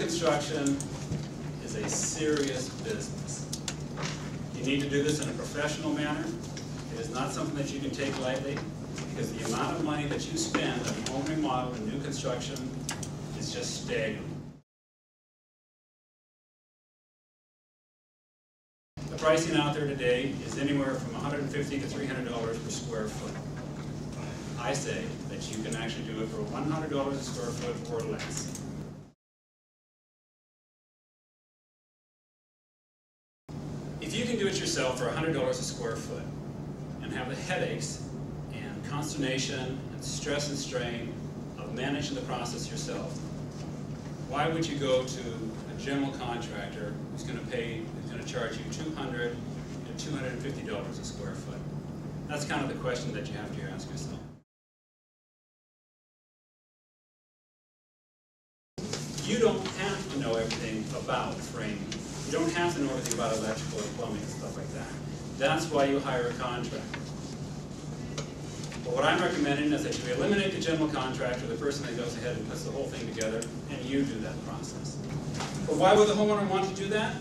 construction is a serious business. You need to do this in a professional manner. It is not something that you can take lightly, because the amount of money that you spend on home remodel and new construction is just staggering. The pricing out there today is anywhere from $150 to $300 per square foot. I say that you can actually do it for $100 a square foot or less. If you can do it yourself for $100 a square foot and have the headaches and consternation and stress and strain of managing the process yourself, why would you go to a general contractor who's going to charge you $200 to $250 a square foot? That's kind of the question that you have to ask yourself. You don't have to know everything about framing. You don't have to know everything about electrical and plumbing and stuff like that. That's why you hire a contractor. But what I'm recommending is that you eliminate the general contractor, the person that goes ahead and puts the whole thing together, and you do that process. But why would the homeowner want to do that?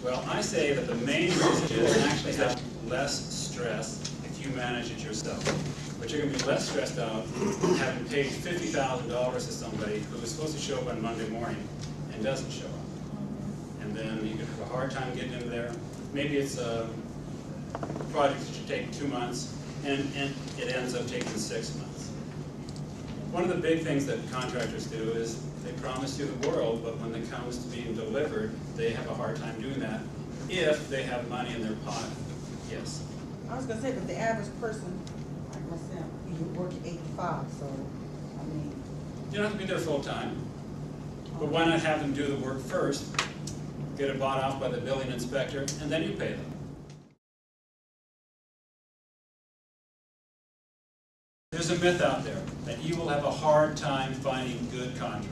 Well, I say that the main reason is actually have less stress if you manage it yourself. But you're going to be less stressed out having paid $50,000 to somebody who is supposed to show up on Monday morning and doesn't show up. And then you can have a hard time getting in there. Maybe it's a project that should take 2 months, and it ends up taking 6 months. One of the big things that contractors do is they promise you the world, but when it comes to being delivered, they have a hard time doing that if they have money in their pocket. Yes? I was going to say, but the average person, like myself, you work at 85, so, I mean... You don't have to be there full time, but why not have them do the work first, get it bought off by the building inspector, and then you pay them. There's a myth out there that you will have a hard time finding good contractors.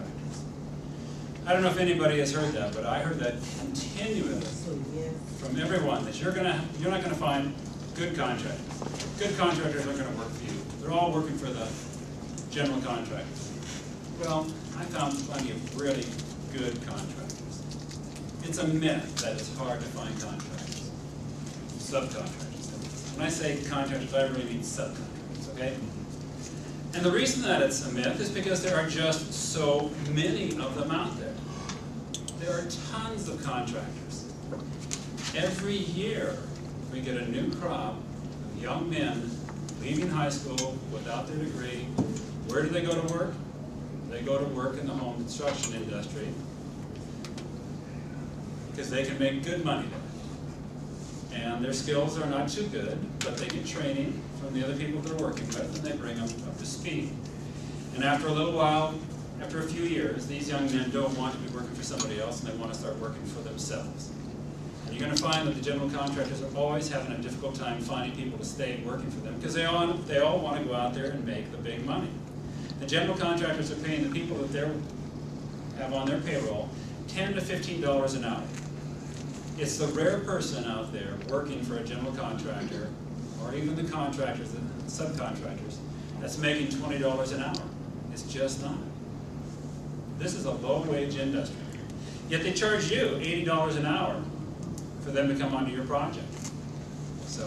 I don't know if anybody has heard that, but I heard that continuously from everyone, that you're not going to find good contractors. Good contractors aren't going to work for you. They're all working for the general contractors. Well, I found plenty of really good contractors. It's a myth that it's hard to find contractors, subcontractors. When I say contractors, I really mean subcontractors, okay? And the reason that it's a myth is because there are just so many of them out there. There are tons of contractors. Every year, we get a new crop of young men leaving high school without their degree. Where do they go to work? They go to work in the home construction industry because they can make good money there. And their skills are not too good, but they get training from the other people they're working with, and they bring them up to speed. And after a little while, after a few years, these young men don't want to be working for somebody else, and they want to start working for themselves. And you're going to find that the general contractors are always having a difficult time finding people to stay working for them, because they all want to go out there and make the big money. The general contractors are paying the people that they have on their payroll $10 to $15 an hour. It's the rare person out there working for a general contractor, or even the contractors, the subcontractors, that's making $20 an hour. It's just not. This is a low-wage industry. Yet they charge you $80 an hour for them to come onto your project. So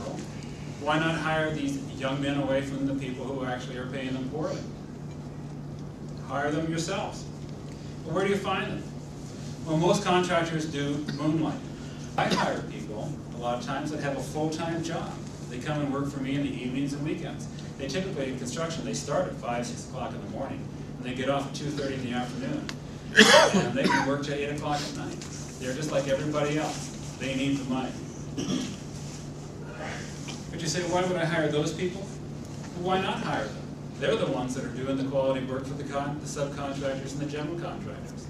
why not hire these young men away from the people who actually are paying them poorly? Hire them yourselves. Well, where do you find them? Well, most contractors do moonlight. I hire people, a lot of times, that have a full-time job. They come and work for me in the evenings and weekends. They typically, in construction, they start at 5, 6 o'clock in the morning, and they get off at 2:30 in the afternoon. And they can work till 8 o'clock at night. They're just like everybody else. They need the money. But you say, why would I hire those people? Well, why not hire them? They're the ones that are doing the quality work for the subcontractors and the general contractors.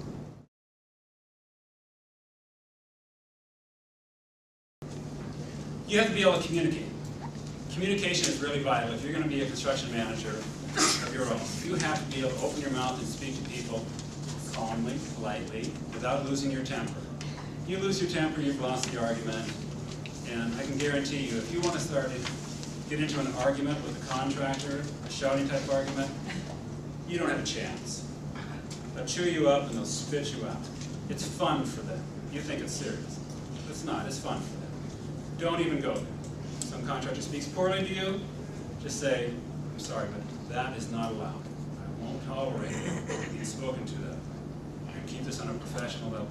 You have to be able to communicate. Communication is really vital. If you're going to be a construction manager of your own, you have to be able to open your mouth and speak to people calmly, politely, without losing your temper. You lose your temper, you've lost the argument. And I can guarantee you, if you want to get into an argument with a contractor, a shouting type argument, you don't have a chance. They'll chew you up and they'll spit you out. It's fun for them. You think it's serious. It's not. It's fun for them. Don't even go there. Some contractor speaks poorly to you, just say, I'm sorry, but that is not allowed. I won't tolerate it being spoken to that. And keep this on a professional level.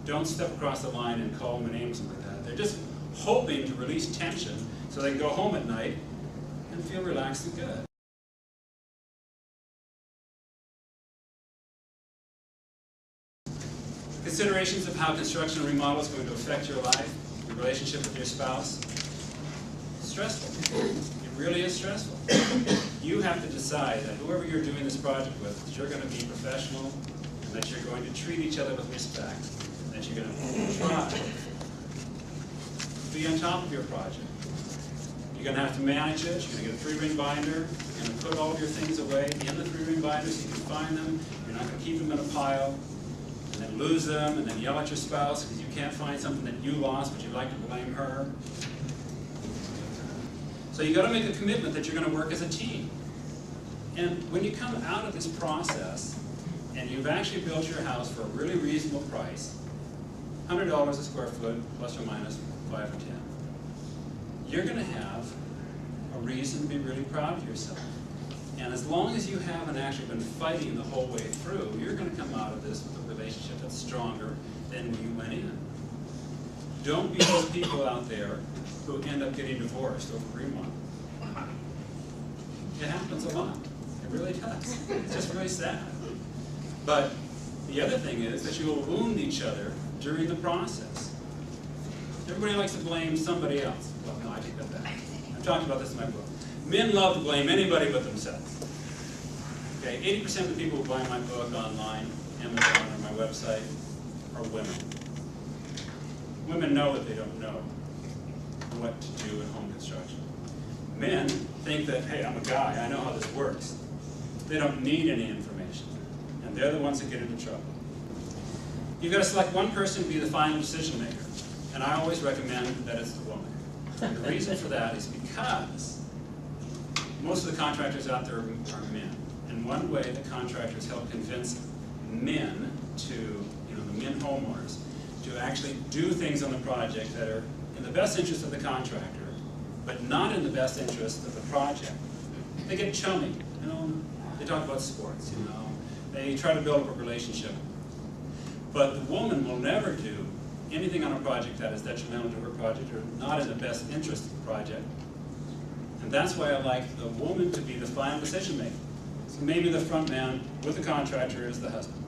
Don't step across the line and call them names like that. They're just hoping to release tension so they can go home at night and feel relaxed and good. Considerations of how construction and remodel is going to affect your life, your relationship with your spouse. Stressful. It really is stressful. You have to decide that whoever you're doing this project with, that you're going to be professional, and that you're going to treat each other with respect, and that you're going to try to be on top of your project. You're going to have to manage it. You're going to get a 3-ring binder. You're going to put all of your things away in the 3-ring binder so you can find them. You're not going to keep them in a pile and then lose them and then yell at your spouse because you can't find something that you lost, but you'd like to blame her. So you've got to make a commitment that you're going to work as a team. And when you come out of this process and you've actually built your house for a really reasonable price, $100 a square foot, plus or minus 5 or 10, you're going to have a reason to be really proud of yourself. And as long as you haven't actually been fighting the whole way through, you're going to come out of this with a relationship that's stronger than when you went in. Don't be those people out there who end up getting divorced over remodel. It happens a lot. It really does. It's just really sad. But the other thing is that you will wound each other during the process. Everybody likes to blame somebody else. Well, no, I take that back. I've talked about this in my book. Men love to blame anybody but themselves. Okay, 80% of the people who buy my book online, Amazon, or my website, are women. Women know that they don't know what to do in home construction. Men think that, hey, I'm a guy, I know how this works. They don't need any information. And they're the ones that get into trouble. You've got to select one person to be the final decision maker. And I always recommend that it's the woman. And the reason for that is because most of the contractors out there are men. And one way that contractors help convince men to, the men homeowners, to actually do things on the project that are in the best interest of the contractor, but not in the best interest of the project. They get chummy, they talk about sports, they try to build up a relationship. But the woman will never do anything on a project that is detrimental to her project or not in the best interest of the project. And that's why I like the woman to be the final decision maker. So maybe the front man with the contractor is the husband.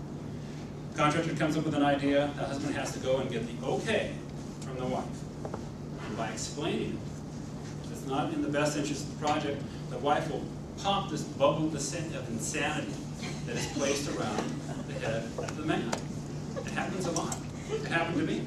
The contractor comes up with an idea, the husband has to go and get the okay from the wife. And by explaining it, it's not in the best interest of the project, the wife will pop this bubble of insanity that is placed around the head of the man. It happens a lot. It happened to me.